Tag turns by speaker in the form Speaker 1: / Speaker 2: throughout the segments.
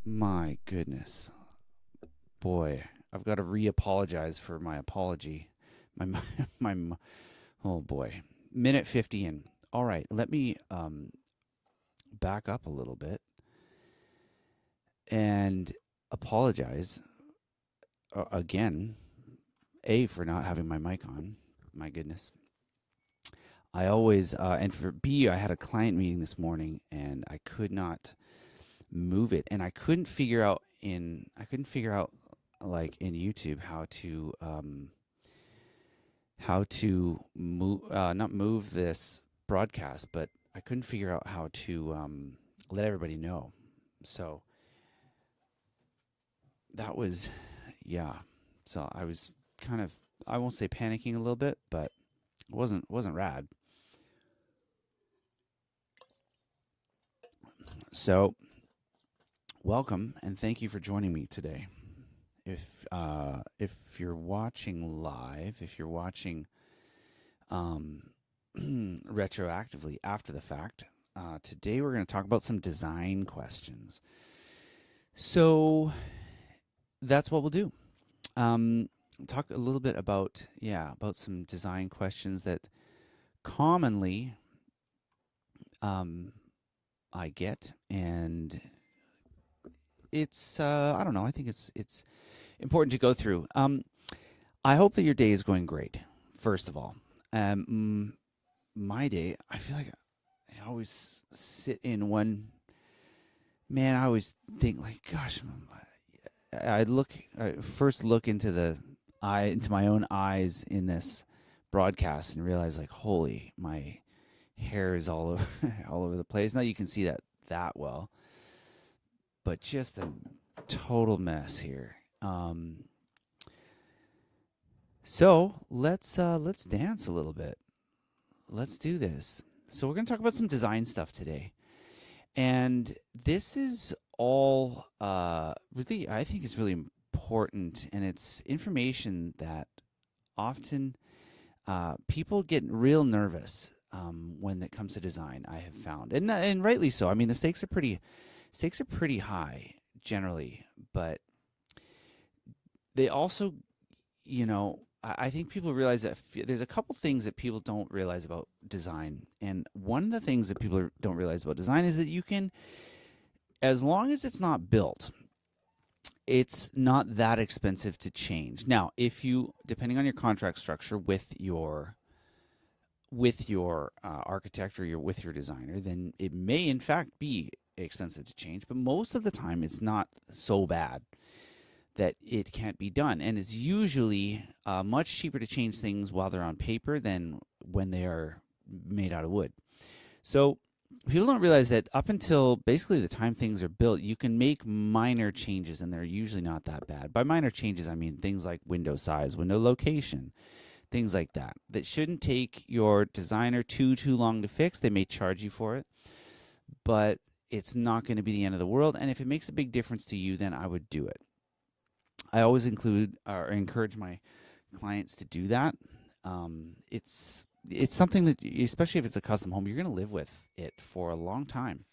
Speaker 1: My goodness. Boy, I've got to re-apologize for my apology. My my oh boy. Minute 50 in. All right, let me back up a little bit and apologize again. A, for not having my mic on. My goodness. I always and for B, I had a client meeting this morning and I could not move it, and I couldn't figure out like in YouTube how to move not move this broadcast, but I couldn't figure out how to let everybody know. So that was, yeah. So I was kind of, I won't say panicking a little bit, but it wasn't rad. So welcome and thank you for joining me today. If you're watching live, if you're watching retroactively after the fact, today we're going to talk about some design questions. So that's what we'll do. Talk a little bit about some design questions that commonly I get, and it's I don't know. I think it's important to go through. I hope that your day is going great. First of all, my day, I feel like I always sit in one. Man, I always think like, gosh, I first look into my own eyes in this broadcast and realize like, holy, my hair is all over all over the place. Now you can see that well, but just a total mess here. So let's dance a little bit. Let's do this. So we're going to talk about some design stuff today, and this is all really, I think, is really important, and it's information that often people get real nervous when it comes to design. I have found, and rightly so. I mean, the stakes are pretty high generally, but they also, I think people realize that there's a couple things that people don't realize about design. And one of the things that people don't realize about design is that you can, as long as it's not built, it's not that expensive to change. Now, if you, depending on your contract structure with your architect or with your designer, then it may in fact be expensive to change. But most of the time, it's not so bad that it can't be done, and it's usually much cheaper to change things while they're on paper than when they are made out of wood. So people don't realize that up until basically the time things are built, you can make minor changes, and they're usually not that bad. By minor changes, I mean things like window size, window location, things like that shouldn't take your designer too long to fix. They may charge you for it, but it's not going to be the end of the world. And if it makes a big difference to you, then I would do it. I always include or encourage my clients to do that. It's something that, especially if it's a custom home, you're going to live with it for a long time,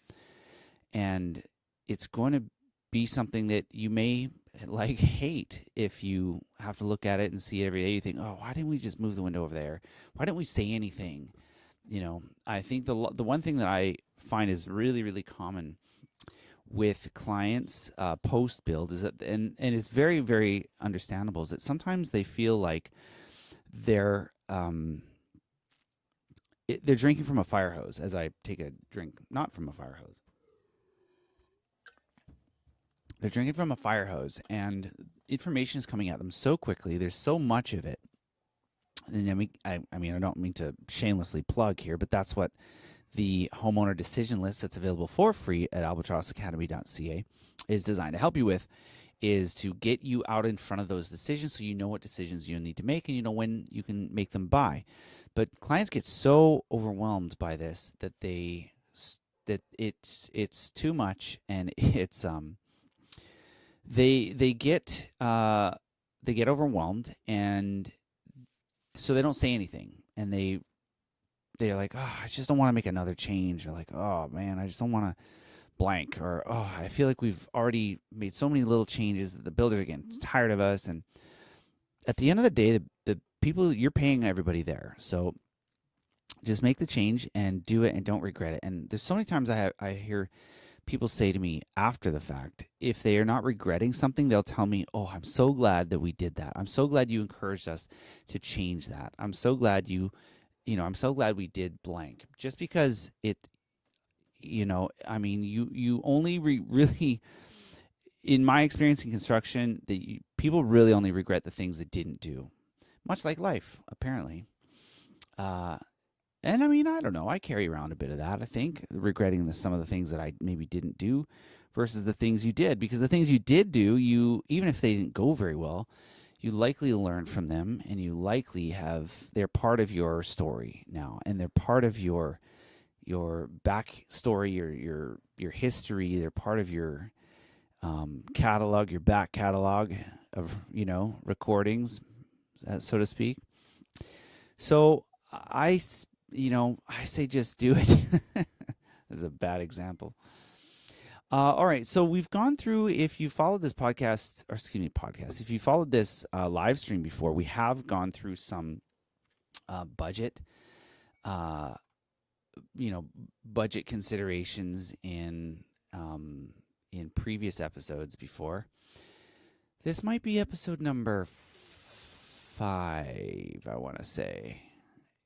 Speaker 1: and it's going to be something that you may like hate if you have to look at it and see it every day. You think, oh, why didn't we just move the window over there? Why didn't we say anything? I think the one thing that I find is really common with clients post build is that, and it's very understandable, is that sometimes they feel like they're drinking from a fire hose. As I take a drink, not from a fire hose, they're drinking from a fire hose, and information is coming at them so quickly. There's so much of it, and then I mean, I don't mean to shamelessly plug here, but that's what the homeowner decision list that's available for free at albatrossacademy.ca is designed to help you with, is to get you out in front of those decisions so you know what decisions you need to make and you know when you can make them by. But clients get so overwhelmed by this that it's too much, and it's they get overwhelmed, and so they don't say anything, and they're like, oh, I just don't want to make another change. Or like, oh man, I just don't want to blank, or oh, I feel like we've already made so many little changes that the builder again is tired of us. And at the end of the day, the people, you're paying everybody there, so just make the change and do it and don't regret it. And there's so many times I hear people say to me after the fact, if they are not regretting something, they'll tell me, oh, I'm so glad that we did that. I'm so glad you encouraged us to change that. I'm so glad I'm so glad we did blank. Just because it, I mean, you only really, in my experience in construction, people really only regret the things they didn't do, much like life, apparently. And I mean, I don't know. I carry around a bit of that, I think, regretting some of the things that I maybe didn't do versus the things you did. Because the things you did do, even if they didn't go very well, you likely learned from them, and you likely they're part of your story now, and they're part of your backstory, your history. They're part of your catalog, your back catalog of recordings, so to speak. So I say just do it. This is a bad example. All right, so we've gone through, if you followed this if you followed this live stream before, we have gone through some budget, budget considerations in previous episodes before. This might be episode number 5, I want to say.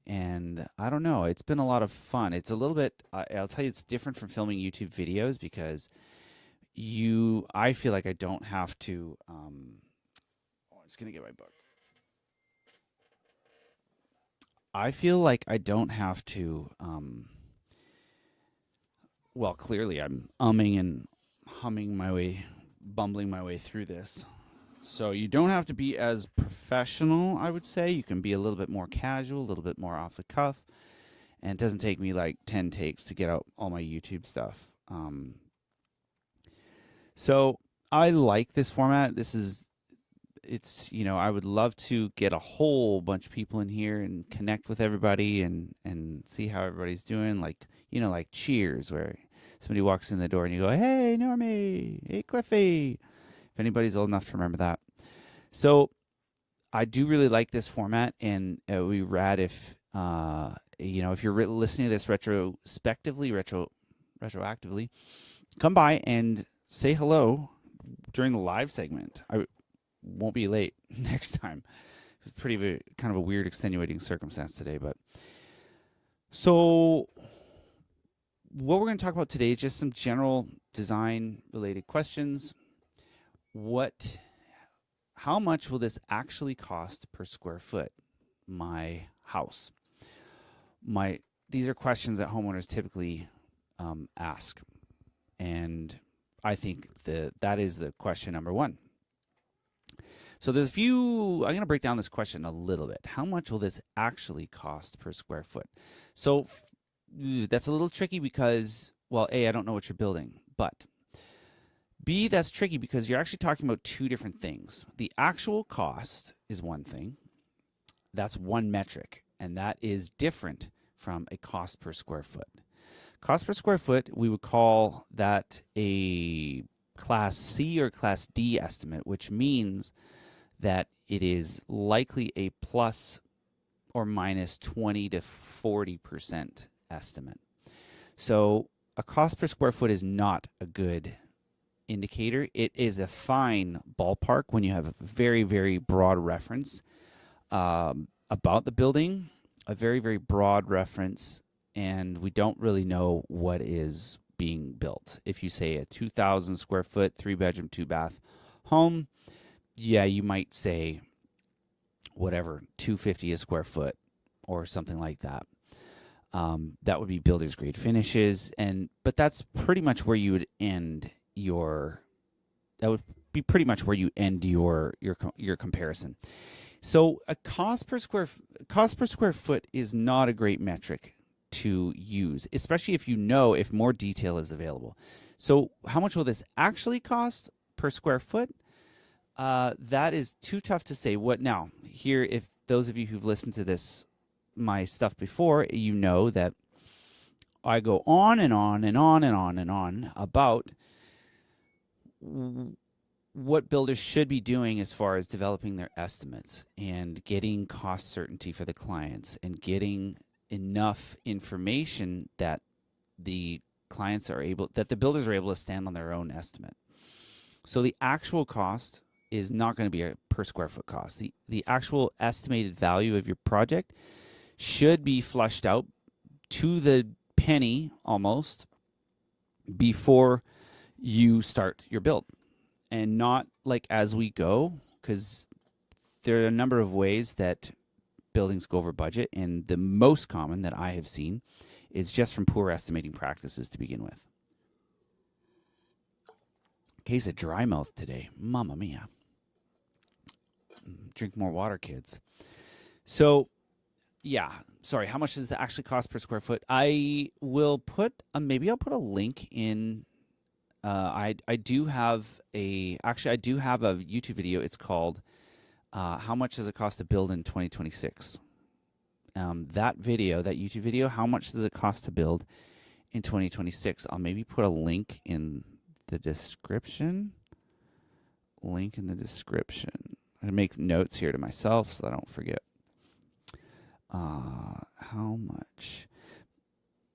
Speaker 1: And I don't know, it's been a lot of fun. It's a little bit, I'll tell you, it's different from filming YouTube videos because I feel like I don't have to, I'm just going to get my book. I feel like I don't have to, well, clearly I'm umming and humming my way, bumbling my way through this. So you don't have to be as professional, I would say. You can be a little bit more casual, a little bit more off the cuff. And it doesn't take me like 10 takes to get out all my YouTube stuff. So I like this format. I would love to get a whole bunch of people in here and connect with everybody and see how everybody's doing. Like Cheers, where somebody walks in the door and you go, hey, Normie, hey, Cliffy. If anybody's old enough to remember that. So I do really like this format, and it would be rad if, if you're listening to this retroactively, come by and say hello during the live segment. I won't be late next time. It's kind of a weird, extenuating circumstance today, but so what we're going to talk about today is just some general design-related questions. How much will this actually cost per square foot, my house? These are questions that homeowners typically ask, and I think that is the question number one. So there's I'm going to break down this question a little bit. How much will this actually cost per square foot? So that's a little tricky because, well, A, I don't know what you're building, but B, that's tricky because you're actually talking about two different things. The actual cost is one thing. That's one metric, and that is different from a cost per square foot. Cost per square foot, we would call that a Class C or Class D estimate, which means that it is likely a plus or minus 20 to 40% estimate. So a cost per square foot is not a good indicator. It is a fine ballpark when you have a very, very broad reference about the building, a very, very broad reference, and we don't really know what is being built. If you say a 2,000 square foot, 3-bedroom, 2-bath home, yeah, you might say whatever, $250 a square foot or something like that. That would be builder's grade finishes, but that's pretty much where you would end your comparison. So a cost per square foot is not a great metric to use, especially if more detail is available. So how much will this actually cost per square foot? That is too tough to say. If those of you who've listened to my stuff before, you know that I go on and on and on and on and on about what builders should be doing as far as developing their estimates and getting cost certainty for the clients and getting enough information that the builders are able to stand on their own estimate. So the actual cost is not going to be a per square foot cost. The actual estimated value of your project should be flushed out to the penny almost before you start your build, and not like as we go, because there are a number of ways that buildings go over budget, and the most common that I have seen is just from poor estimating practices to begin with. Case of dry mouth today. Mamma mia. Drink more water, kids. So, yeah. Sorry, how much does it actually cost per square foot? I will put maybe I'll put a link in. I do have a YouTube video. It's called "How Much Does It Cost to Build in 2026?" That YouTube video, how much does it cost to build in 2026? I'll maybe put a link in the description. Link in the description. I'm gonna make notes here to myself so I don't forget. How much?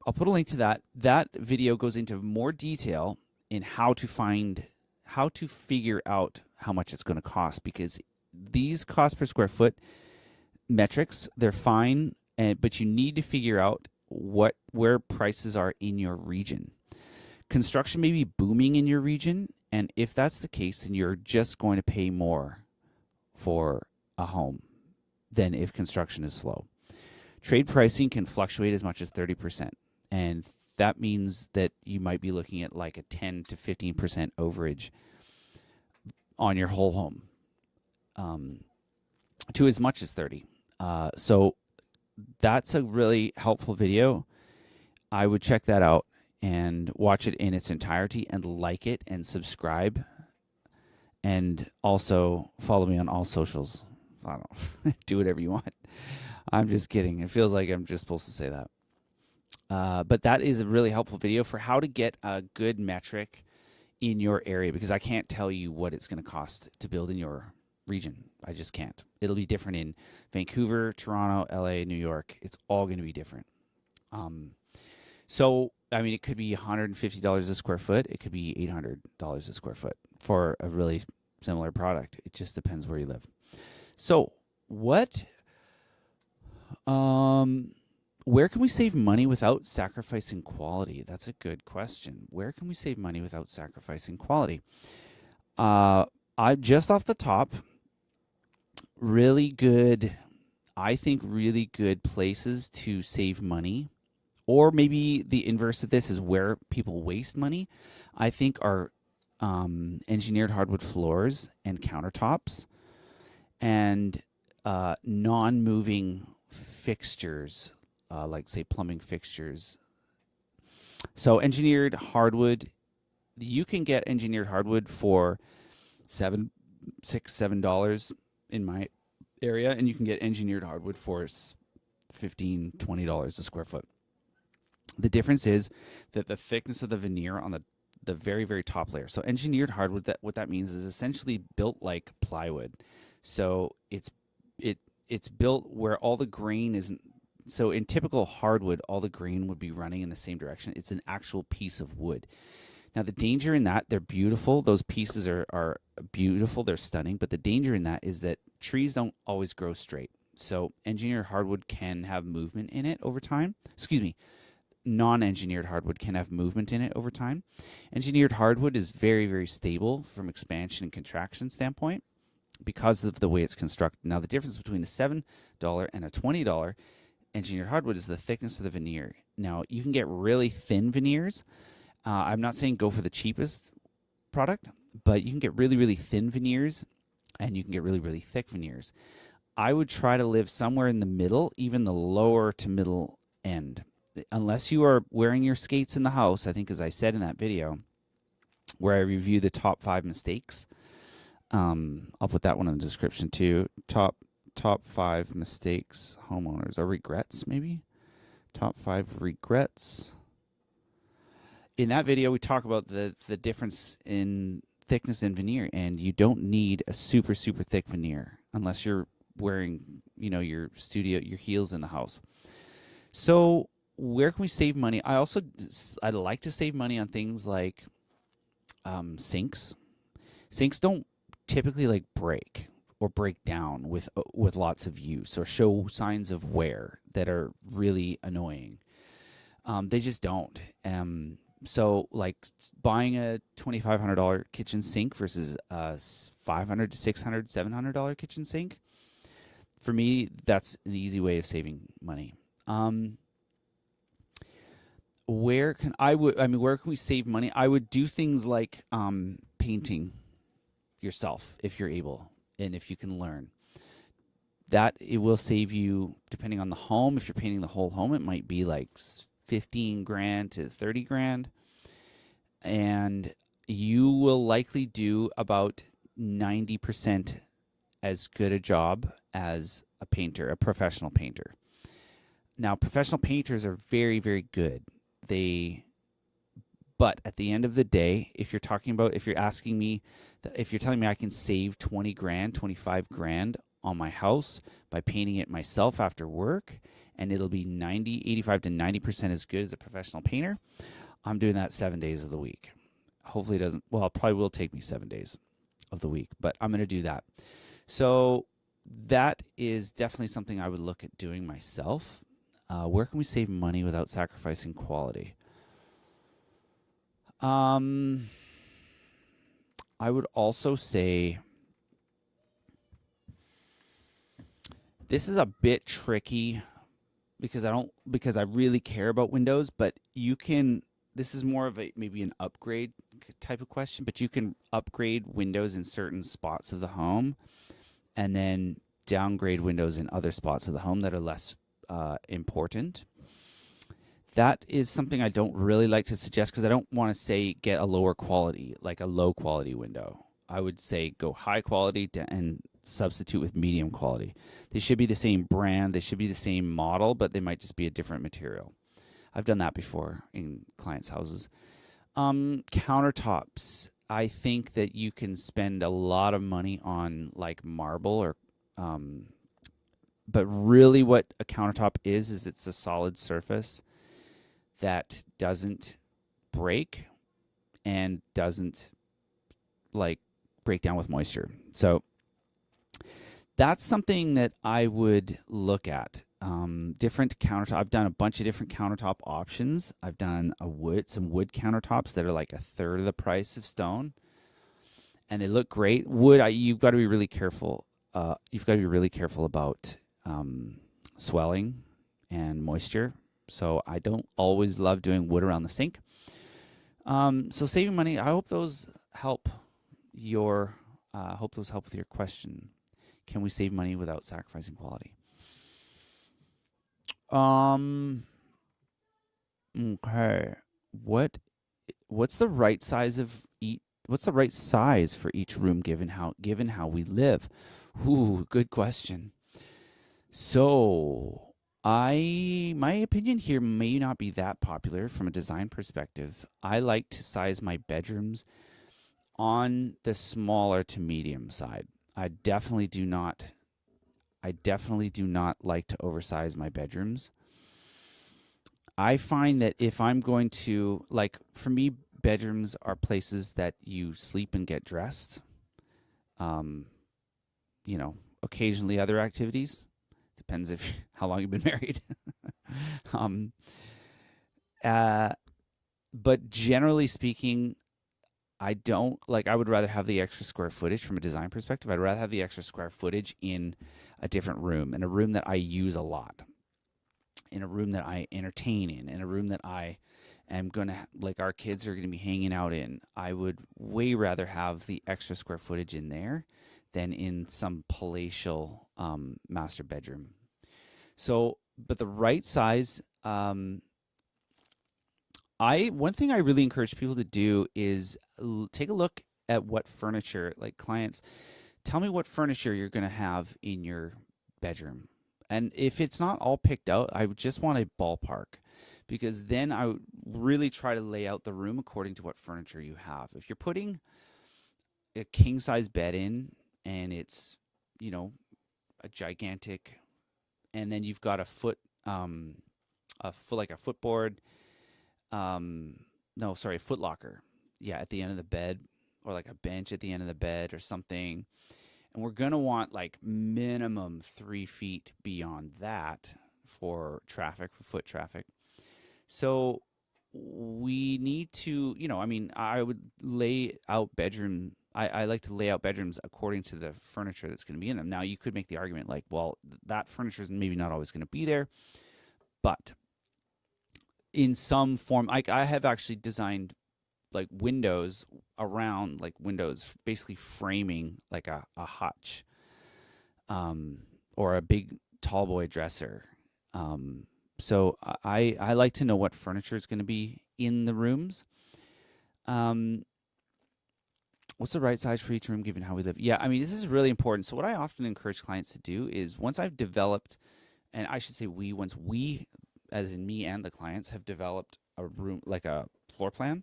Speaker 1: I'll put a link to that. That video goes into more detail in how to figure out how much it's going to cost, because these cost per square foot metrics, they're fine, but you need to figure out where prices are in your region. Construction may be booming in your region, and if that's the case, then you're just going to pay more for a home than if construction is slow. Trade pricing can fluctuate as much as 30%, and that means that you might be looking at like a 10 to 15% overage on your whole home, to as much as 30. So that's a really helpful video. I would check that out and watch it in its entirety and like it and subscribe, and also follow me on all socials. I don't know. Do whatever you want. I'm just kidding. It feels like I'm just supposed to say that. But that is a really helpful video for how to get a good metric in your area, because I can't tell you what it's going to cost to build in your region. I just can't. It'll be different in Vancouver, Toronto, LA, New York. It's all going to be different. So, I mean, it could be $150 a square foot. It could be $800 a square foot for a really similar product. It just depends where you live. So, where can we save money without sacrificing quality? That's a good question. Where can we save money without sacrificing quality? I just off the top, really good places to save money, or maybe the inverse of this is where people waste money, I think are engineered hardwood floors and countertops, and non-moving fixtures, like say plumbing fixtures. So engineered hardwood, you can get engineered hardwood for $7 in my area, and you can get engineered hardwood for $15, $20 a square foot. The difference is that the thickness of the veneer on the very, very top layer. So engineered hardwood, what that means is essentially built like plywood. So it's built where all the grain isn't. So in typical hardwood, all the grain would be running in the same direction. It's an actual piece of wood. Now, the danger in that, they're beautiful. Those pieces are beautiful. They're stunning. But the danger in that is that trees don't always grow straight. So engineered hardwood can have movement in it over time. Excuse me. Non-engineered hardwood can have movement in it over time. Engineered hardwood is very, very stable from expansion and contraction standpoint because of the way it's constructed. Now, the difference between a $7 and a $20 engineered hardwood is the thickness of the veneer. Now, you can get really thin veneers. I'm not saying go for the cheapest product, but you can get really, really thin veneers, and you can get really, really thick veneers. I would try to live somewhere in the middle, even the lower to middle end. Unless you are wearing your skates in the house, I think, as I said in that video, where I review the top 5 mistakes. I'll put that one in the description too. Top 5 mistakes homeowners, or regrets maybe. Top 5 regrets in that video, we talk about the difference in thickness and veneer, and you don't need a super, super thick veneer unless you're wearing, your heels in the house. So where can we save money? I'd like to save money on things like sinks. Sinks don't typically like break or break down with lots of use or show signs of wear that are really annoying. They just don't. So like buying a $2,500 kitchen sink versus a $500 to $600, $700 kitchen sink, for me, that's an easy way of saving money. Where can we save money? I would do things like painting yourself if you're able and if you can learn. That it will save you, depending on the home. If you're painting the whole home, it might be like 15 grand to 30 grand. And you will likely do about 90% as good a job as a painter, a professional painter. Now, professional painters are very, very good. But at the end of the day, if you're telling me I can save 20 grand, 25 grand on my house by painting it myself after work, and it'll be 85 to 90% as good as a professional painter, I'm doing that 7 days of the week. Hopefully it probably will take me 7 days of the week, but I'm going to do that. So that is definitely something I would look at doing myself. Where can we save money without sacrificing quality? I would also say this is a bit tricky because I really care about windows, but this is more of maybe an upgrade type of question, but you can upgrade windows in certain spots of the home and then downgrade windows in other spots of the home that are less important. That is something I don't really like to suggest because I don't want to say get a lower quality, like a low quality window. I would say go high quality and substitute with medium quality. They should be the same brand, they should be the same model, but they might just be a different material. I've done that before in clients' houses. Countertops. I think that you can spend a lot of money on like marble but really what a countertop is it's a solid surface that doesn't break and doesn't like break down with moisture. So that's something that I would look at. Different countertop. I've done a bunch of different countertop options. I've done some wood countertops that are like a third of the price of stone, and they look great. Wood, you've got to be really careful. You've got to be really careful about swelling and moisture. So I don't always love doing wood around the sink. So saving money. I hope those help with your question. Can we save money without sacrificing quality? Okay. What's the right size for each room given how we live? Ooh, good question. So my opinion here may not be that popular from a design perspective. I like to size my bedrooms on the smaller to medium side. I definitely do not like to oversize my bedrooms. I find that if I'm going to, like, for me, bedrooms are places that you sleep and get dressed. Occasionally other activities. Depends how long you've been married. But generally speaking, I would rather have the extra square footage from a design perspective. I'd rather have the extra square footage in a different room, in a room that I use a lot, in a room that I entertain in a room that I am going to, like our kids are going to be hanging out in. I would way rather have the extra square footage in there than in some palatial master bedroom. So, but the right size, one thing I really encourage people to do is take a look at what furniture, like clients, tell me what furniture you're going to have in your bedroom. And if it's not all picked out, I would just want a ballpark, because then I would really try to lay out the room according to what furniture you have. If you're putting a king size bed in and it's, you know, a gigantic, and then you've got like a footboard, no, sorry, a foot locker, yeah, at the end of the bed, or like a bench at the end of the bed or something. And we're going to want like minimum 3 feet beyond that for traffic, for foot traffic. So we need to, you know, I mean, I would lay out I like to lay out bedrooms according to the furniture that's going to be in them. Now, you could make the argument like, well, that furniture is maybe not always going to be there, but in some form, I have actually designed like windows around, like windows basically framing like a hutch, or a big tall boy dresser. So I like to know what furniture is going to be in the rooms. What's the right size for each room given how we live? Yeah, I mean, this is really important. So what I often encourage clients to do is, once I've developed, and I should say once we, as in me and the clients, have developed a room, like a floor plan,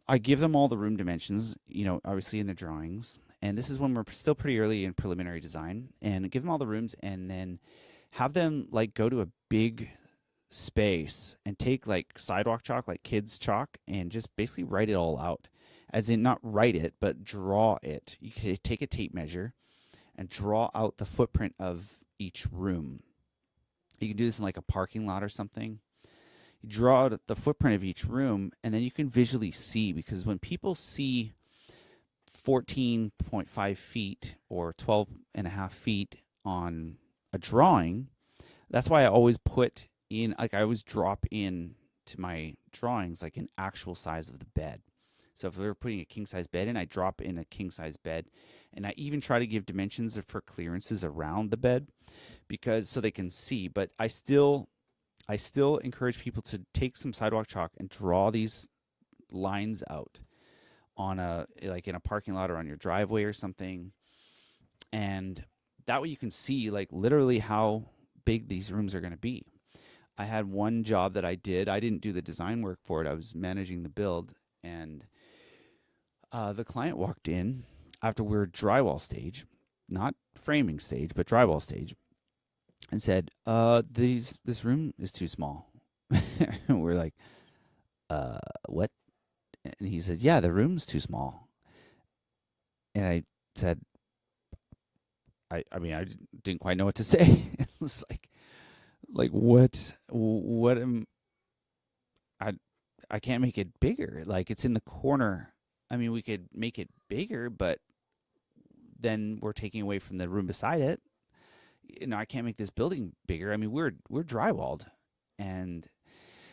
Speaker 1: I give them all the room dimensions, you know, obviously in the drawings. And this is when we're still pretty early in preliminary design, and give them all the rooms, and then have them like go to a big space and take like sidewalk chalk, like kids chalk, and just basically write it all out. As in, not write it, but draw it. You can take a tape measure and draw out the footprint of each room. You can do this in like a parking lot or something. You draw out the footprint of each room, and then you can visually see, because when people see 14.5 feet or 12.5 feet on a drawing, that's why I always put in, like I always drop in to my drawings like an actual size of the bed. So if we were putting a king size bed in, I drop in a king size bed, and I even try to give dimensions for clearances around the bed, because so they can see. But I still encourage people to take some sidewalk chalk and draw these lines out on like in a parking lot or on your driveway or something, and that way you can see like literally how big these rooms are going to be. I had one job that I didn't do the design work for it. I was managing the build, and the client walked in after we were drywall stage, not framing stage, but drywall stage, and said, this room is too small. We're like, what? And he said, yeah, the room's too small. And I said, I mean, I didn't quite know what to say. It was like what am I can't make it bigger. Like, it's in the corner. I mean, we could make it bigger, but then we're taking away from the room beside it. You know, I can't make this building bigger. I mean, we're drywalled, and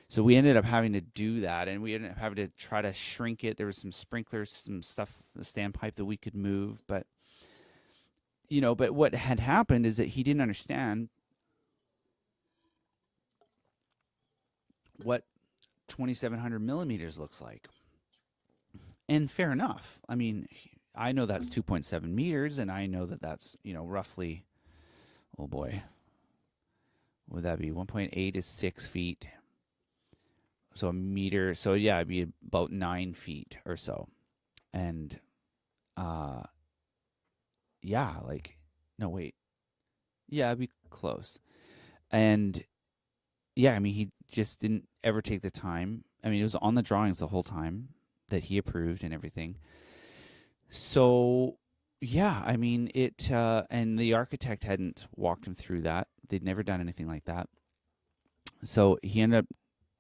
Speaker 1: so we ended up having to do that, and we ended up having to try to shrink it. There was some sprinklers, some stuff, a standpipe that we could move, but you know, but what had happened is that he didn't understand what 2,700 millimeters looks like. And fair enough. I mean, I know that's 2.7 meters, and I know that that's, you know, roughly, oh boy, what would that be? 1.8 is 6 feet. So a meter. So yeah, it'd be about 9 feet or so. And, yeah, like, no, wait. Yeah, it'd be close. And yeah, I mean, he just didn't ever take the time. I mean, it was on the drawings the whole time that he approved and everything. So yeah, I mean, and the architect hadn't walked him through that. They'd never done anything like that. So we ended up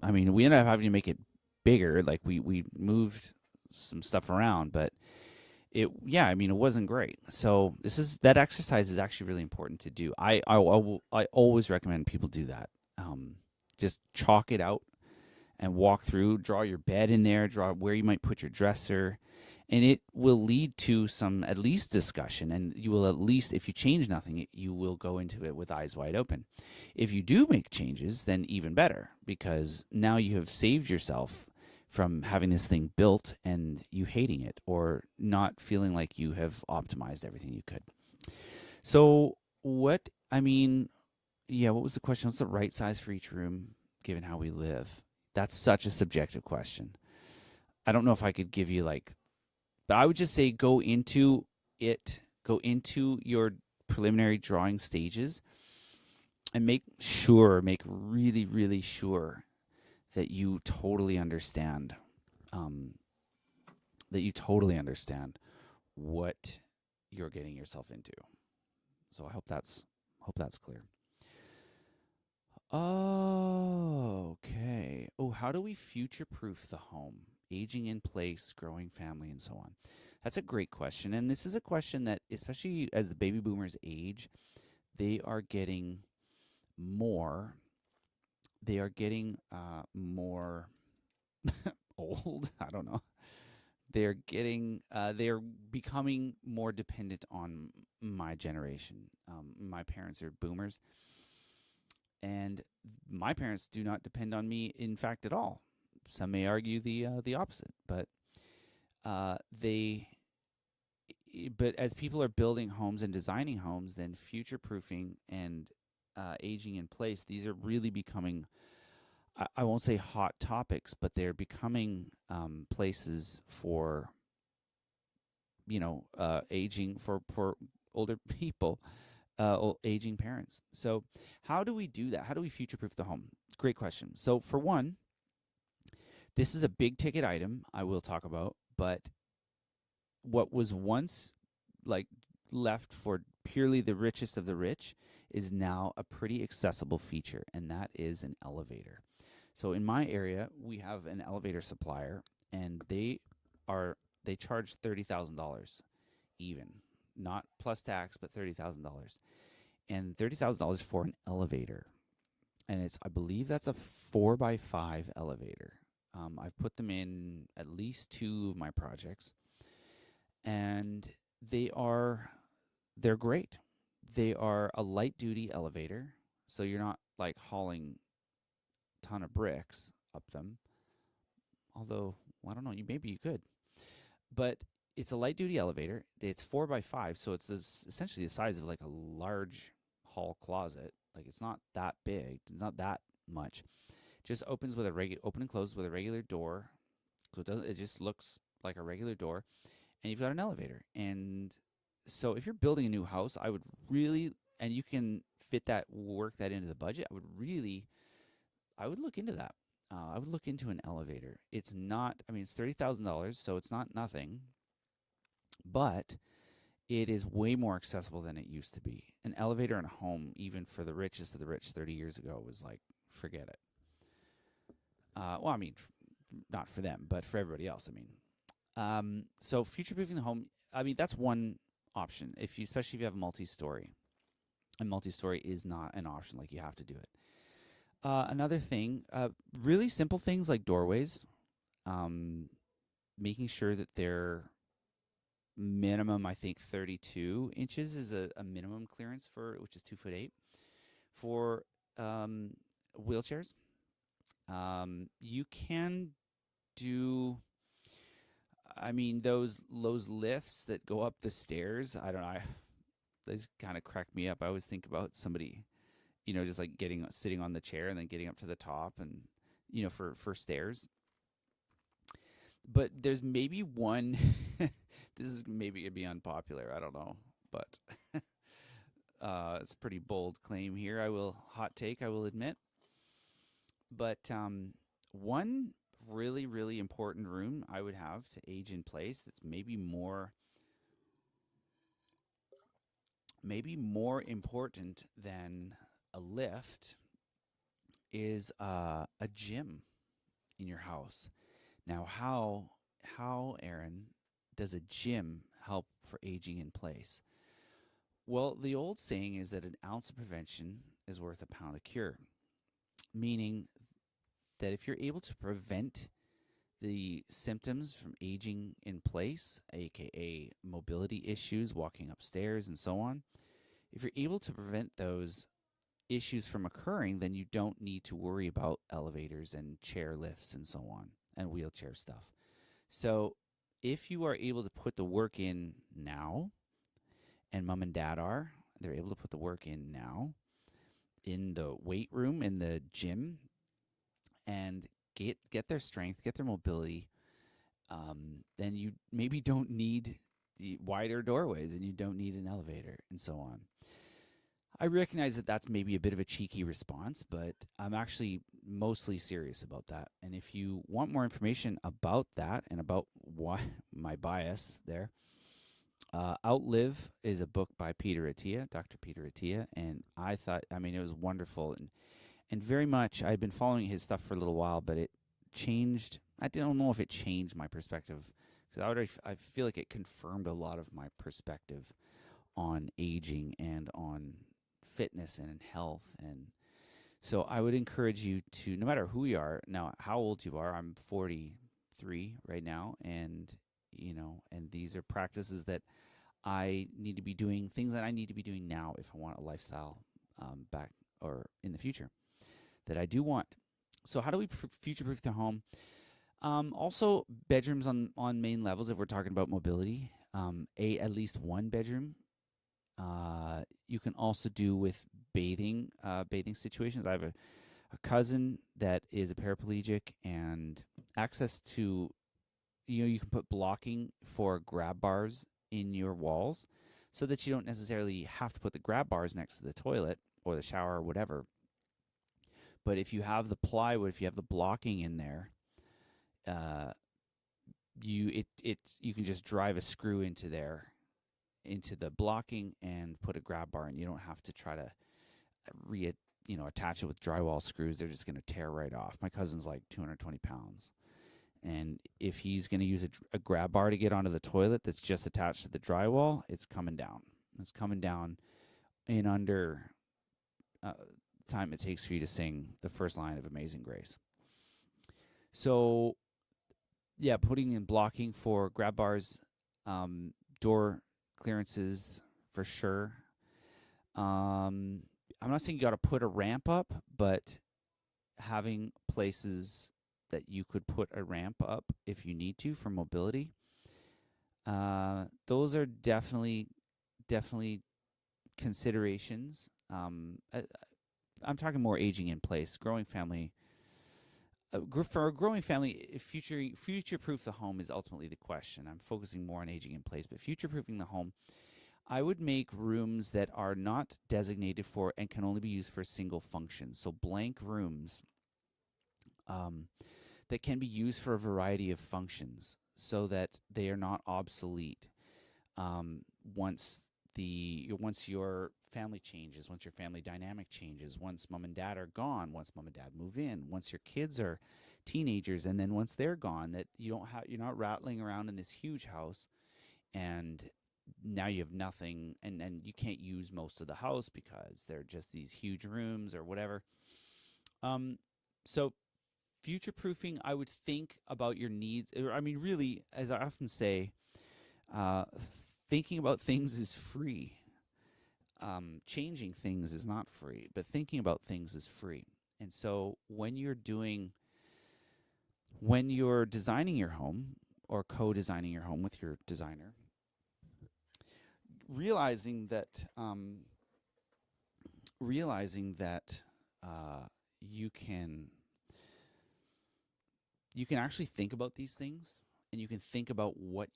Speaker 1: having to make it bigger. Like we moved some stuff around, but it wasn't great. So that exercise is actually really important to do. I always recommend people do that. Just chalk it out and walk through, draw your bed in there, draw where you might put your dresser, and it will lead to some at least discussion. And you will, at least, if you change nothing, you will go into it with eyes wide open. If you do make changes, then even better, because now you have saved yourself from having this thing built and you hating it, or not feeling like you have optimized everything you could. So what was the question? What's the right size for each room given how we live? That's such a subjective question. I don't know if I could give you but I would just say go into your preliminary drawing stages and make really, really sure that you totally understand, um, what you're getting yourself into. So I hope that's clear. Oh, okay. Oh, how do we future-proof the home? Aging in place, growing family, and so on. That's a great question. And this is a question that, especially as the baby boomers age, they are getting more. They are getting more old. I don't know. They're becoming more dependent on my generation. My parents are boomers, and my parents do not depend on me, in fact, at all. Some may argue the opposite, but they. But as people are building homes and designing homes, then future proofing and aging in place, these are really becoming. I won't say hot topics, but they're becoming places for aging for older people, aging parents. So how do we do that? How do we future proof the home? Great question. So for one, this is a big ticket item I will talk about, but what was once like left for purely the richest of the rich is now a pretty accessible feature, and that is an elevator. So in my area, we have an elevator supplier, and they charge $30,000 even, not plus tax, but $30,000, and $30,000 for an elevator, and I believe that's a 4x5 elevator. I've put them in at least two of my projects, and they're great. They are a light duty elevator, so you're not like hauling a ton of bricks up them. Although, I don't know, maybe you could. But it's a light duty elevator. It's 4x5, so it's essentially the size of like a large hall closet. Like, it's not that big. It's not that much. Just opens with open and closes with a regular door. So it just looks like a regular door, and you've got an elevator. And so if you're building a new house, I would really, and you can work that into the budget, I would look into that. I would look into an elevator. It's $30,000, so it's not nothing, but it is way more accessible than it used to be. An elevator in a home, even for the richest of the rich 30 years ago, was like, forget it. Not for them, but for everybody else. So future-proofing the home, that's one option, especially if you have a multi-story. And multi-story is not an option, like you have to do it. Another thing, really simple things like doorways, making sure that they're minimum, I think 32 inches is a minimum clearance which is 2'8" for wheelchairs. You can do, those lifts that go up the stairs. I don't know. Those kind of crack me up. I always think about somebody, just like sitting on the chair and then getting up to the top, and for stairs. But there's maybe one. This is maybe gonna be unpopular. I don't know, but it's a pretty bold claim here. Hot take, I will admit. But one really, really important room I would have to age in place that's maybe more important than a lift is a gym in your house. Now, how, Aaron, does a gym help for aging in place? Well, the old saying is that an ounce of prevention is worth a pound of cure, meaning that if you're able to prevent the symptoms from aging in place, aka mobility issues, walking upstairs, and so on, if you're able to prevent those issues from occurring, then you don't need to worry about elevators and chair lifts and so on, and wheelchair stuff. So if you are able to put the work in now, and mom and dad they're able to put the work in now in the weight room, in the gym, and get their strength, get their mobility, then you maybe don't need the wider doorways and you don't need an elevator and so on. I recognize that that's maybe a bit of a cheeky response, but I'm actually mostly serious about that. And if you want more information about that and about why my bias there, Outlive is a book by Peter Attia, Dr. Peter Attia, and it was wonderful and very much. I'd been following his stuff for a little while, but it changed. I don't know if it changed my perspective because I feel like it confirmed a lot of my perspective on aging and on fitness and health. And so I would encourage you to, no matter who you are, now how old you are, I'm 43 right now, and and these are practices that I need to be doing, things that I need to be doing now if I want a lifestyle back or in the future that I do want. So how do we future-proof the home? Also, bedrooms on main levels if we're talking about mobility. At least one bedroom. You can also do with bathing situations. I have a cousin that is a paraplegic, and access to, you can put blocking for grab bars in your walls so that you don't necessarily have to put the grab bars next to the toilet or the shower or whatever. But if you have the plywood, if you have the blocking in there, you can just drive a screw into the blocking and put a grab bar, and you don't have to try to attach it with drywall screws. They're just going to tear right off. My cousin's like 220 pounds. And if he's going to use a grab bar to get onto the toilet that's just attached to the drywall, it's coming down. It's coming down in under time it takes for you to sing the first line of Amazing Grace. So, yeah, putting in blocking for grab bars, door clearances for sure. I'm not saying you got to put a ramp up, but having places that you could put a ramp up if you need to for mobility. Those are definitely considerations. I'm talking more aging in place, growing family. For a growing family, future-proof the home is ultimately the question. I'm focusing more on aging in place, but future-proofing the home, I would make rooms that are not designated for and can only be used for a single function. So blank rooms that can be used for a variety of functions so that they are not obsolete once your family changes, once your family dynamic changes, once mom and dad are gone, once mom and dad move in, once your kids are teenagers, and then once they're gone, that you're not rattling around in this huge house and now you have nothing and you can't use most of the house because they're just these huge rooms or whatever. So future-proofing, I would think about your needs. I mean, really, as I often say, thinking about things is free. Changing things is not free, but thinking about things is free. And so when you're designing your home or co-designing your home with your designer, realizing that you can actually think about these things, and you can think about what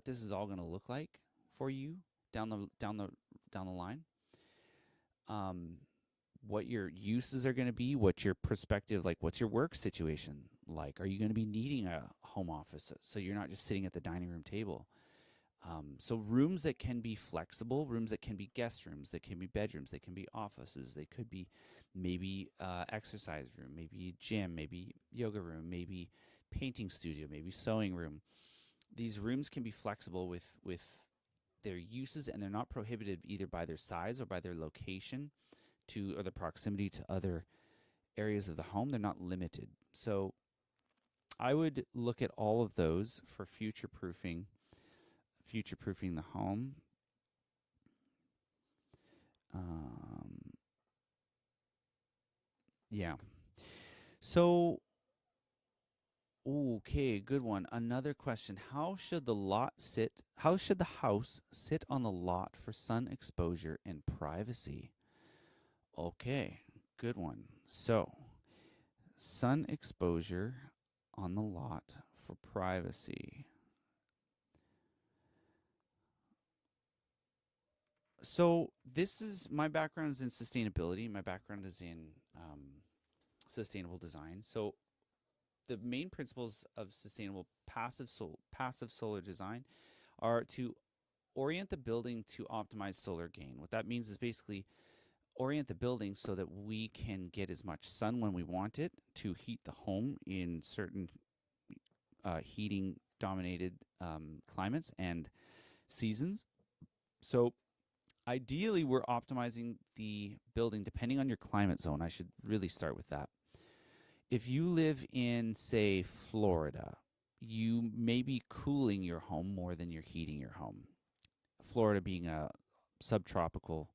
Speaker 1: this is all going to look like for you down the line. What your uses are going to be, what your perspective, like what's your work situation like? Are you going to be needing a home office so you're not just sitting at the dining room table? So rooms that can be flexible, rooms that can be guest rooms, that can be bedrooms, they can be offices, they could be maybe exercise room, maybe gym, maybe yoga room, maybe painting studio, maybe sewing room. These rooms can be flexible with their uses, and they're not prohibited either by their size or by their location or the proximity to other areas of the home. They're not limited. So I would look at all of those for future-proofing the home. Yeah. So, okay, good one. Another question. How should the house sit on the lot for sun exposure and privacy? Okay, good one. So, sun exposure on the lot for privacy. So, this is my background is in sustainability. My background is in sustainable design. So, the main principles of sustainable passive solar design are to orient the building to optimize solar gain. What that means is basically orient the building so that we can get as much sun when we want it to heat the home in certain heating dominated climates and seasons. So ideally, we're optimizing the building depending on your climate zone. I should really start with that. If you live in, say, Florida, you may be cooling your home more than you're heating your home. Florida being a subtropical,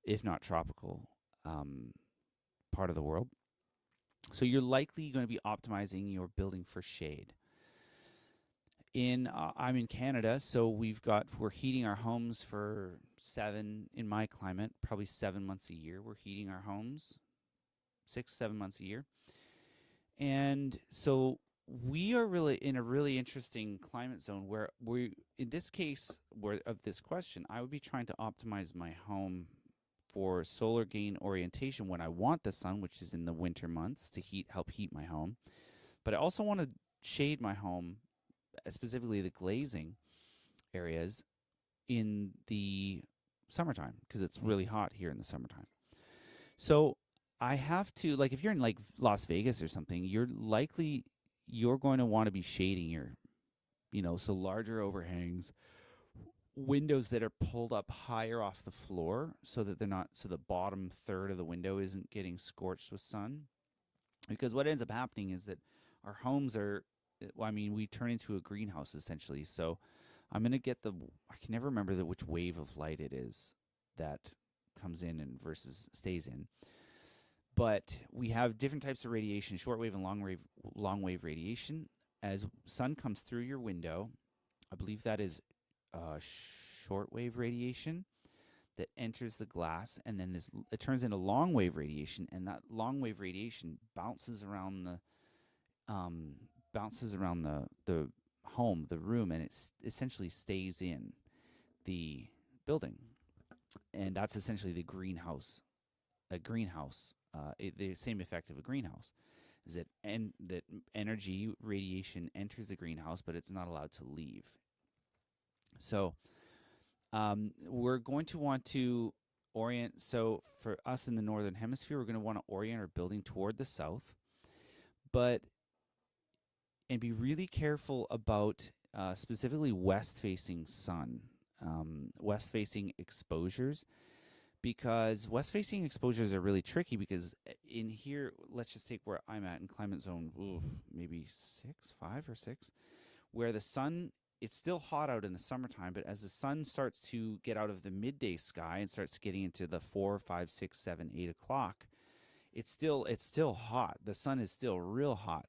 Speaker 1: if not tropical, part of the world. So you're likely going to be optimizing your building for shade. I'm in Canada, so we're heating our homes for in my climate, probably 7 months a year. We're heating our homes 6, 7 months a year. And so we are really in a really interesting climate zone where in this case of this question, I would be trying to optimize my home for solar gain orientation when I want the sun, which is in the winter months to help heat my home. But I also want to shade my home, specifically the glazing areas, in the summertime because it's really hot here in the summertime. So I have to, like, if you're in like Las Vegas or something, you're going to want to be shading so larger overhangs, windows that are pulled up higher off the floor so that so the bottom third of the window isn't getting scorched with sun. Because what ends up happening is that our homes we turn into a greenhouse essentially. So I'm going to get I can never remember which wave of light it is that comes in and versus stays in. But we have different types of radiation, shortwave and long wave radiation. As sun comes through your window, I believe that is shortwave radiation that enters the glass, and then it turns into long wave radiation, and that long wave radiation bounces around the home, the room, and it essentially stays in the building, and that's essentially the greenhouse. A greenhouse, the same effect of a greenhouse, is that energy radiation enters the greenhouse, but it's not allowed to leave. So we're going to want to orient. So for us in the northern hemisphere, we're going to want to orient our building toward the south, and be really careful about specifically west-facing sun, west-facing exposures, because west-facing exposures are really tricky because in here, let's just take where I'm at in climate zone, maybe 5 or 6, where the sun, it's still hot out in the summertime, but as the sun starts to get out of the midday sky and starts getting into the 4, 5, 6, 7, 8 o'clock, it's still hot. The sun is still real hot.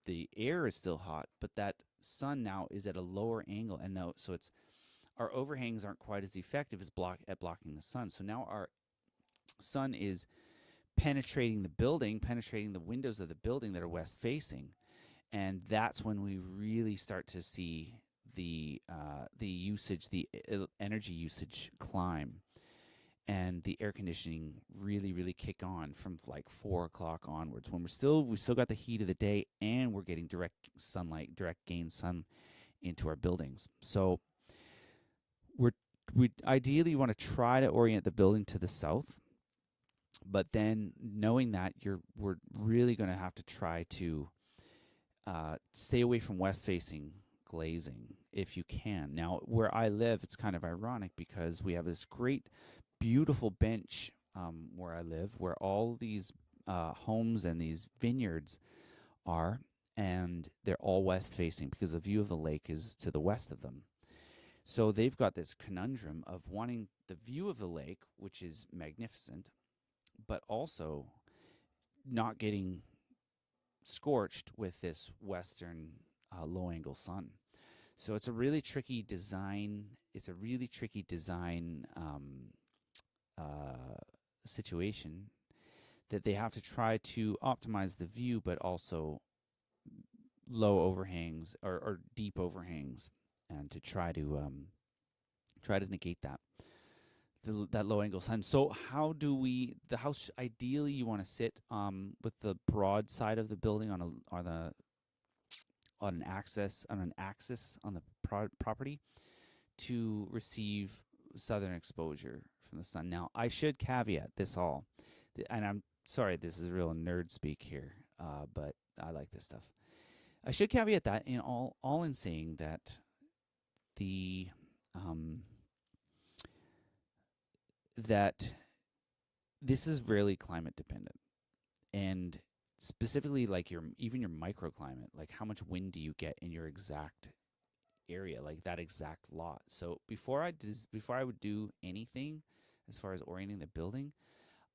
Speaker 1: The air is still hot, but that sun now is at a lower angle, and now so our overhangs aren't quite as effective as blocking the sun. So now our sun is penetrating the windows of the building that are west facing, and that's when we really start to see the energy usage climb, and the air conditioning really kick on from like 4 o'clock onwards, when we've still got the heat of the day and we're getting direct gain sun into our buildings. So we ideally want to try to orient the building to the south, but then knowing that we're really going to have to try to stay away from west facing glazing if you can. Now, where I live, it's kind of ironic because we have this great beautiful bench where I live, where all these homes and these vineyards are, and they're all west facing because the view of the lake is to the west of them. So they've got this conundrum of wanting the view of the lake, which is magnificent, but also not getting scorched with this western low angle sun. So it's a really tricky design. Situation that they have to try to optimize the view, but also low overhangs or deep overhangs, and to try to negate that low angle sun. So how do the house ideally you want to sit with the broad side of the building on an axis on the property to receive southern exposure from the sun. Now, I should caveat this all, and I'm sorry, this is real nerd speak here, but I like this stuff. I should caveat that in all in saying that that this is really climate dependent, and specifically like even your microclimate, like how much wind do you get in your exact area, like that exact lot. So before I would do anything as far as orienting the building,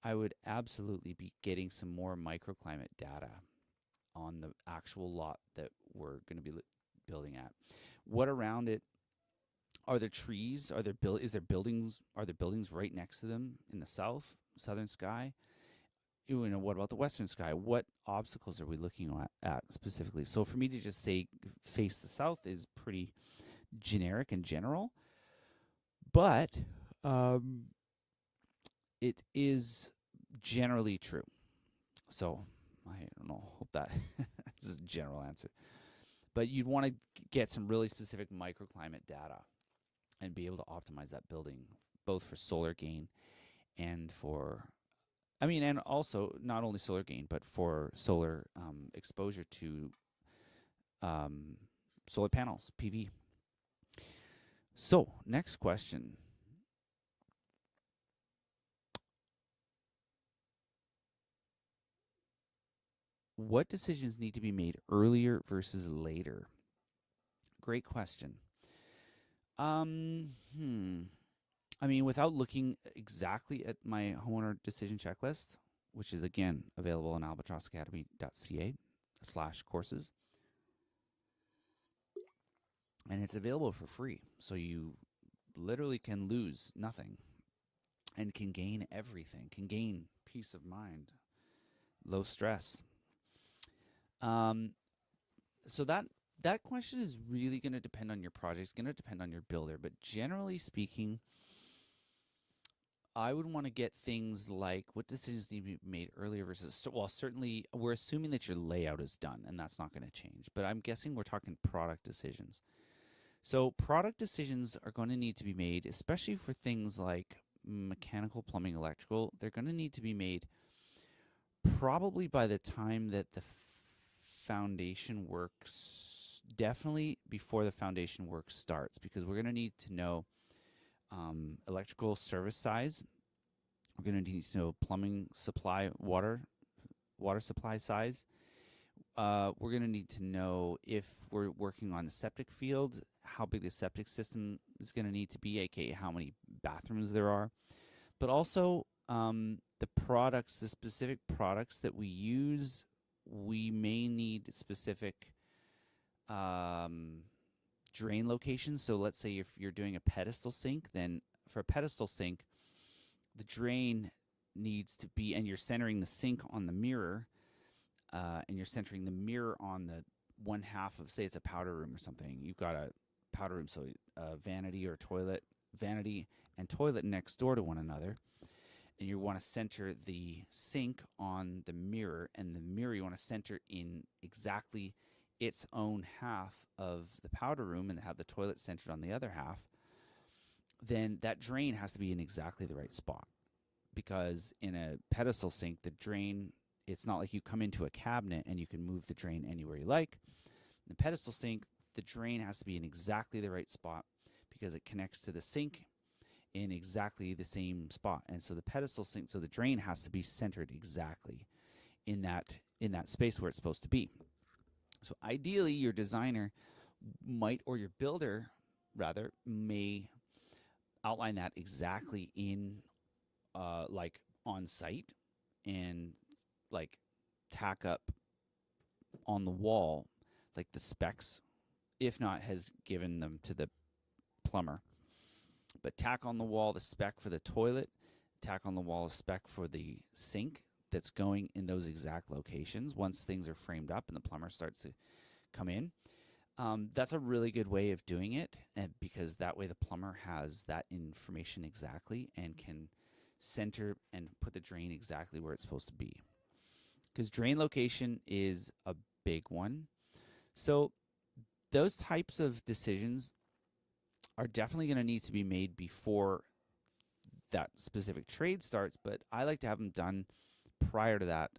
Speaker 1: I would absolutely be getting some more microclimate data on the actual lot that we're going to be building at. What around it? Are there trees? Are there buildings right next to them in the southern sky? What about the western sky? What obstacles are we looking at specifically? So for me to just say face the south is pretty generic and general, but it is generally true. So I don't know, hope that this is a general answer. But you'd want to get some really specific microclimate data and be able to optimize that building, both for solar gain and and also not only solar gain, but for solar exposure to solar panels, PV. So, next question. What decisions need to be made earlier versus later? Great question. I mean, without looking exactly at my homeowner decision checklist, which is again available on albatrossacademy.ca/courses, and it's available for free. So you literally can lose nothing and can gain everything, can gain peace of mind, low stress. So that question is really going to depend on your project. It's going to depend on your builder. But generally speaking, I would want to get things like what decisions need to be made earlier versus, well, certainly we're assuming that your layout is done, and that's not going to change. But I'm guessing we're talking product decisions. So product decisions are going to need to be made, especially for things like mechanical, plumbing, electrical. They're going to need to be made probably by the time that the foundation works, definitely before the foundation work starts, because we're going to need to know electrical service size. We're going to need to know plumbing supply, water supply size. We're going to need to know if we're working on a septic field, how big the septic system is going to need to be, aka how many bathrooms there are. But also the specific products that we use, we may need specific drain locations. So let's say if you're doing a pedestal sink, then for a pedestal sink, the drain needs to be, and you're centering the sink on the mirror, and you're centering the mirror on the one half of, say it's a powder room or something. You've got a powder room, so vanity and toilet next door to one another. And you want to center the sink on the mirror, and the mirror you want to center in exactly its own half of the powder room and have the toilet centered on the other half. Then that drain has to be in exactly the right spot, because in a pedestal sink, the drain, it's not like you come into a cabinet and you can move the drain anywhere you like. In the pedestal sink, the drain has to be in exactly the right spot because it connects to the sink in exactly the same spot. And so the pedestal sink, so the drain has to be centered exactly in that space where it's supposed to be. So ideally your designer might, or your builder rather, may outline that exactly in like on site, and like tack up on the wall like the specs, if not has given them to the plumber. But tack on the wall the spec for the toilet, tack on the wall a spec for the sink, that's going in those exact locations once things are framed up and the plumber starts to come in. That's a really good way of doing it, and because that way the plumber has that information exactly and can center and put the drain exactly where it's supposed to be. Because drain location is a big one. So those types of decisions are definitely going to need to be made before that specific trade starts, but I like to have them done prior to that,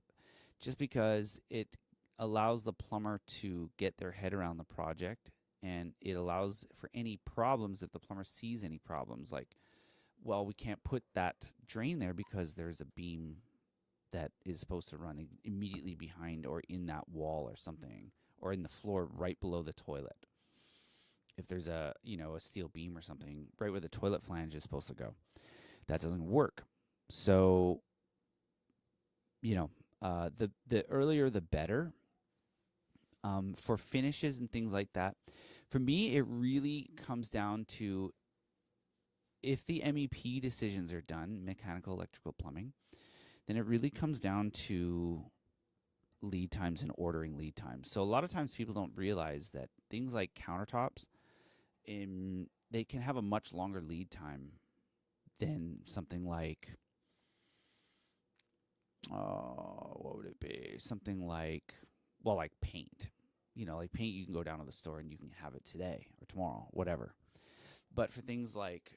Speaker 1: just because it allows the plumber to get their head around the project, and it allows for any problems. If the plumber sees any problems, like, well, we can't put that drain there because there's a beam that is supposed to run immediately behind or in that wall or something, or in the floor right below the toilet. If there's a steel beam or something right where the toilet flange is supposed to go, that doesn't work. So, the earlier the better. For finishes and things like that, for me, it really comes down to if the MEP decisions are done, mechanical, electrical, plumbing, then it really comes down to lead times and ordering lead times. So a lot of times people don't realize that things like countertops, they can have a much longer lead time than something like, what would it be? Something like, well, like paint. Like paint, you can go down to the store and you can have it today or tomorrow, whatever. But for things like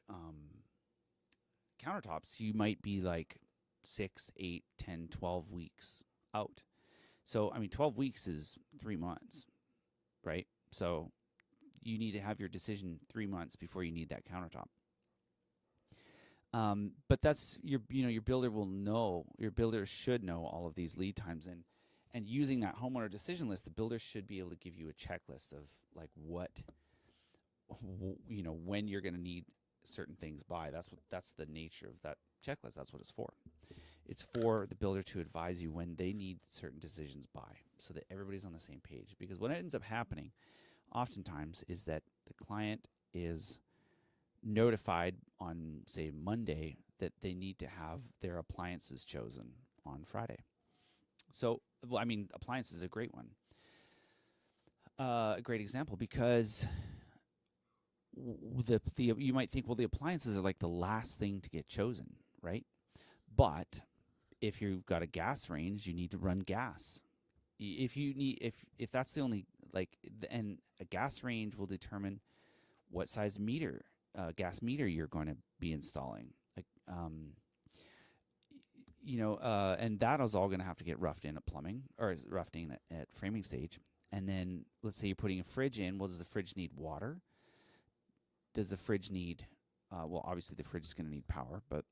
Speaker 1: countertops, you might be like 6, 8, 10, 12 weeks out. So, 12 weeks is 3 months, right? So you need to have your decision 3 months before you need that countertop. But that's your builder will know, your builder should know all of these lead times, and using that homeowner decision list, the builder should be able to give you a checklist of like what, when you're going to need certain things by. That's the nature of that checklist. That's what it's for. It's for the builder to advise you when they need certain decisions by, so that everybody's on the same page. Because what ends up happening oftentimes is that the client is notified on, say, Monday that they need to have their appliances chosen on Friday. So, appliance is a great one, a great example, because you might think, well, the appliances are like the last thing to get chosen, right? But if you've got a gas range, you need to run gas. If that's the only, and a gas range will determine what size meter, gas meter you're going to be installing. And that is all going to have to get roughed in at plumbing, or roughed in at framing stage. And then let's say you're putting a fridge in. Well, does the fridge need water? Does the fridge need, well, obviously the fridge is going to need power, but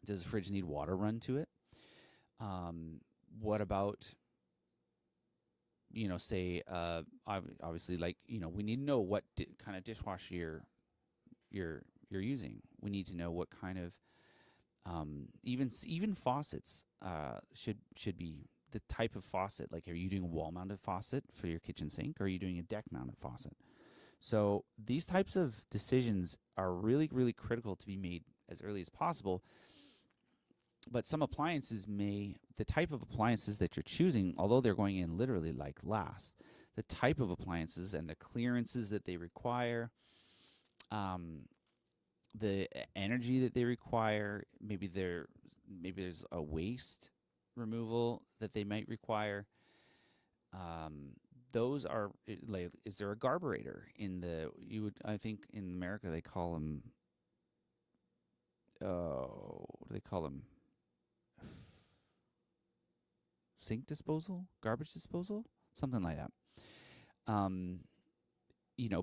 Speaker 1: does the fridge need water run to it? What about, say, obviously, we need to know what kind of dishwasher you're using. We need to know what kind of, even faucets should be the type of faucet. Like, are you doing a wall-mounted faucet for your kitchen sink, or are you doing a deck-mounted faucet? So these types of decisions are really, really critical to be made as early as possible. But some appliances the type of appliances that you're choosing, although they're going in literally like last, the type of appliances and the clearances that they require, the energy that they require, maybe there's a waste removal that they might require. Those are, like, is there a garburator I think in America they call them, what do they call them? Sink disposal, garbage disposal, something like that.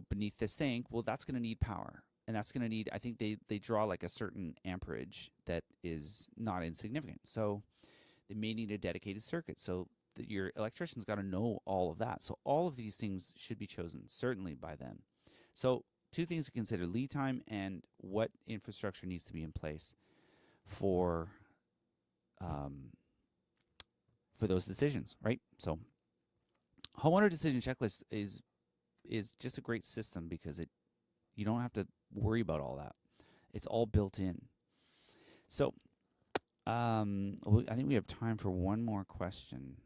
Speaker 1: Beneath the sink, well, that's going to need power. And that's going to need, I think they draw like a certain amperage that is not insignificant. So they may need a dedicated circuit. So your electrician's got to know all of that. So all of these things should be chosen certainly by then. So 2 things to consider: lead time and what infrastructure needs to be in place for those decisions, right? So homeowner decision checklist is just a great system because you don't have to worry about all that. It's all built in. So I think we have time for one more question.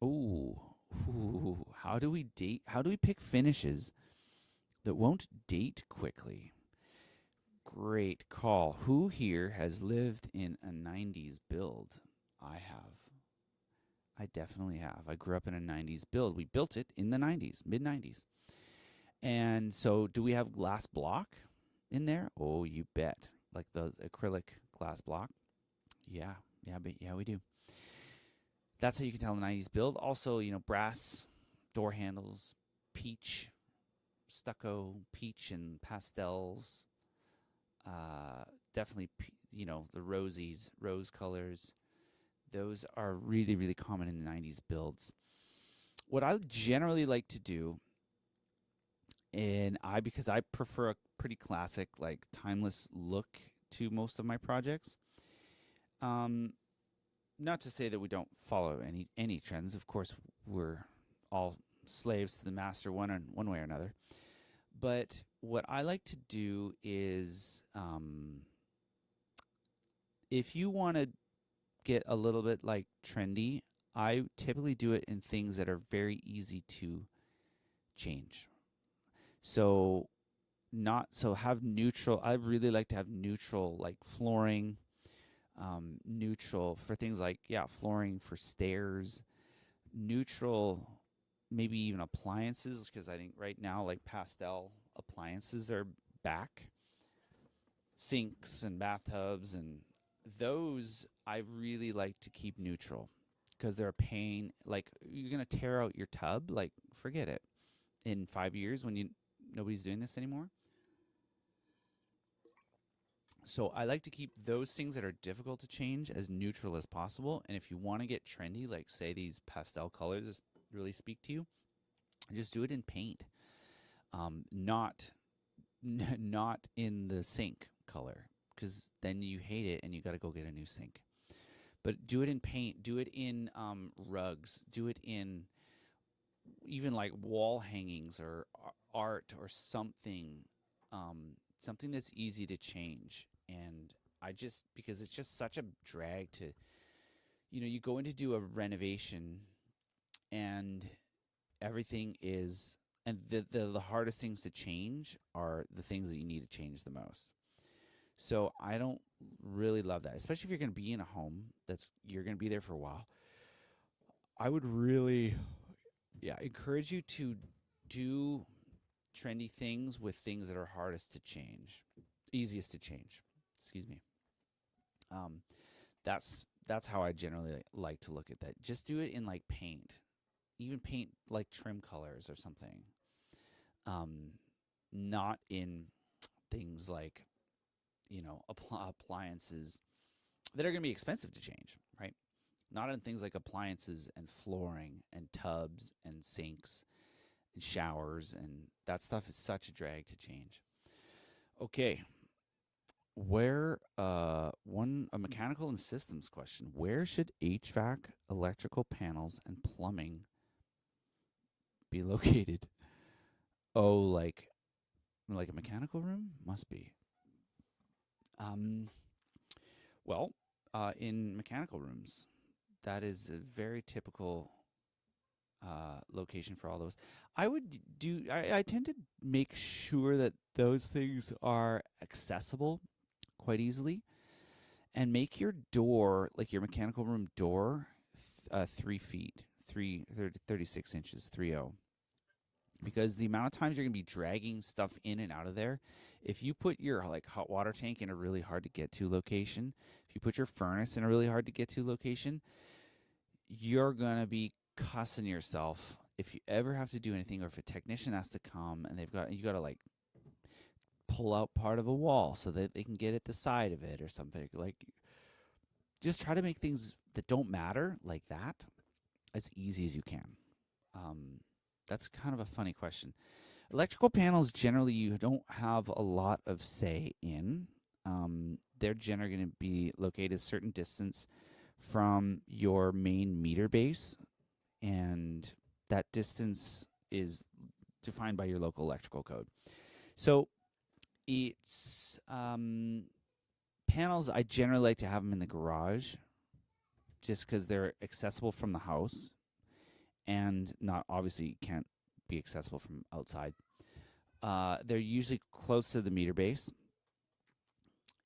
Speaker 1: Ooh, how do we date? How do we pick finishes that won't date quickly? Great call. Who here has lived in a 90s build? I have. I definitely have. I grew up in a 90s build. We built it in the 90s, mid 90s. And so, do we have glass block in there? Oh, you bet. Like the acrylic glass block. Yeah, we do. That's how you can tell the 90s build. Also, brass door handles, peach, stucco, peach and pastels. Definitely, the rose colors. Those are really, really common in the 90s builds. What I generally like to do, because I prefer a pretty classic, like timeless look to most of my projects. Not to say that we don't follow any trends. Of course, we're all slaves to the master one way or another. But what I like to do is, if you want to get a little bit like trendy, I typically do it in things that are very easy to change. So have neutral. I really like to have neutral, like flooring, neutral for things like flooring for stairs, neutral, maybe even appliances, because I think right now like pastel appliances are back. Sinks and bathtubs, and those I really like to keep neutral because they're a pain. Like, you're gonna tear out your tub, like, forget it. In 5 years when nobody's doing this anymore. So I like to keep those things that are difficult to change as neutral as possible. And if you want to get trendy, like say these pastel colors really speak to you, just do it in paint. Not in the sink color, because then you hate it and you got to go get a new sink. But do it in paint. Do it in rugs. Do it in even like wall hangings or art or something. Something that's easy to change. And because it's just such a drag to, you go in to do a renovation and everything is, and the hardest things to change are the things that you need to change the most. So I don't really love that, especially if you're going to be in a home you're going to be there for a while. I would really, encourage you to do trendy things with things that are easiest to change. Excuse me. That's how I generally like to look at that. Just do it in like paint, even paint like trim colors or something. Not in things like, appliances that are going to be expensive to change, right? Not in things like appliances and flooring and tubs and sinks and showers, and that stuff is such a drag to change. Okay. A mechanical and systems question. Where should HVAC, electrical panels, and plumbing be located? Oh, like a mechanical room? Must be. Well, in mechanical rooms, that is a very typical location for all those. I tend to make sure that those things are accessible quite easily, and make your door, like your mechanical room door, 3 feet, 36 inches, 30. Because the amount of times you're going to be dragging stuff in and out of there, if you put your like hot water tank in a really hard to get to location, if you put your furnace in a really hard to get to location, you're going to be cussing yourself if you ever have to do anything, or if a technician has to come and you got to like pull out part of a wall so that they can get at the side of it or something. Like, just try to make things that don't matter like that as easy as you can. That's kind of a funny question. Electrical panels, generally, you don't have a lot of say in. They're generally going to be located a certain distance from your main meter base, and that distance is defined by your local electrical code. So It's panels. I generally like to have them in the garage, just because they're accessible from the house, and not obviously can't be accessible from outside. They're usually close to the meter base,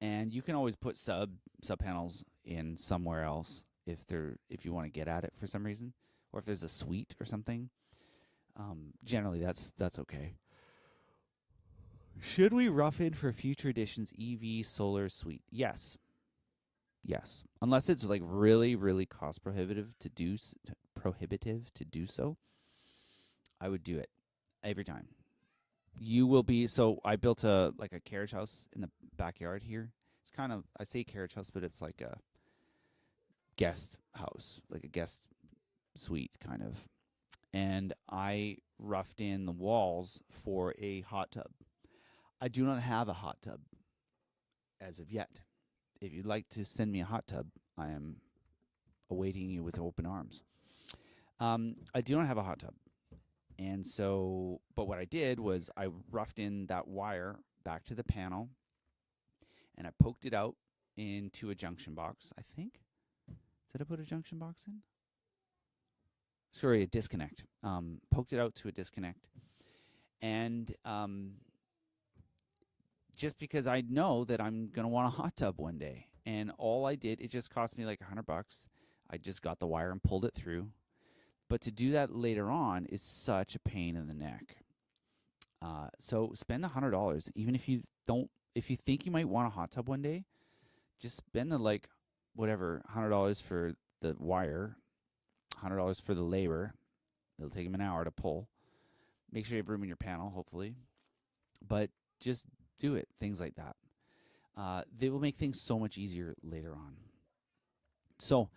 Speaker 1: and you can always put sub panels in somewhere else if you want to get at it for some reason, or if there's a suite or something. Generally, that's okay. Should we rough in for future editions EV solar suite? Yes. Yes. Unless it's like really, really cost prohibitive to do so, I would do it every time. You will be so I built a carriage house in the backyard here. It's kind of, I say carriage house, but it's like a guest house, like a guest suite kind of. And I roughed in the walls for a hot tub. I do not have a hot tub as of yet. If you'd like to send me a hot tub, I am awaiting you with open arms. I do not have a hot tub. And so, but what I did was I roughed in that wire back to the panel, and I poked it out into a junction box, I think. Did I put a junction box in? Sorry, a disconnect. Poked it out to a disconnect. And just because I know that I'm going to want a hot tub one day. And all I did, it just cost me like $100. I just got the wire and pulled it through. But to do that later on is such a pain in the neck. So spend $100, even if you don't. If you think you might want a hot tub one day, just spend the $100 for the wire, $100 for the labor. It'll take them an hour to pull. Make sure you have room in your panel, hopefully. But just do it. Things like that. They will make things so much easier later on. So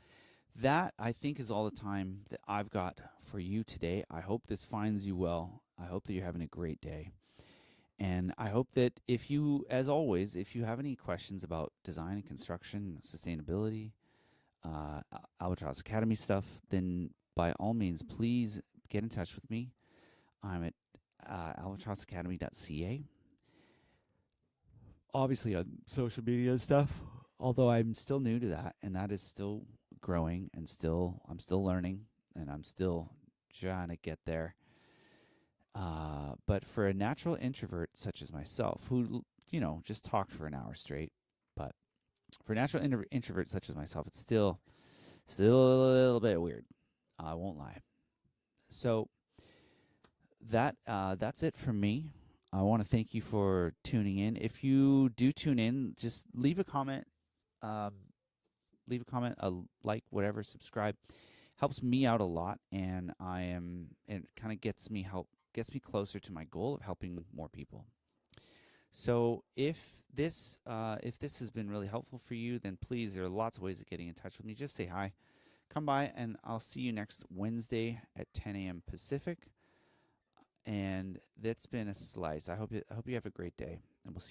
Speaker 1: that, I think, is all the time that I've got for you today. I hope this finds you well. I hope that you're having a great day. And I hope that as always, if you have any questions about design and construction, sustainability, Albatross Academy stuff, then by all means, please get in touch with me. I'm at albatrossacademy.ca. Obviously on social media and stuff, although I'm still new to that, and that is still growing, and I'm still learning, and I'm still trying to get there. But for a natural introvert such as myself, who, just talked for an hour straight, but for a natural introvert such as myself, it's still a little bit weird. I won't lie. So that's it from me. I want to thank you for tuning in. If you do tune in, just leave a comment. A like, whatever, subscribe. Helps me out a lot, and it kind of gets me closer to my goal of helping more people. So if this has been really helpful for you, then please, there are lots of ways of getting in touch with me. Just say hi. Come by, and I'll see you next Wednesday at 10 a.m. Pacific. And that's been a slice. I hope you have a great day, and we'll see you.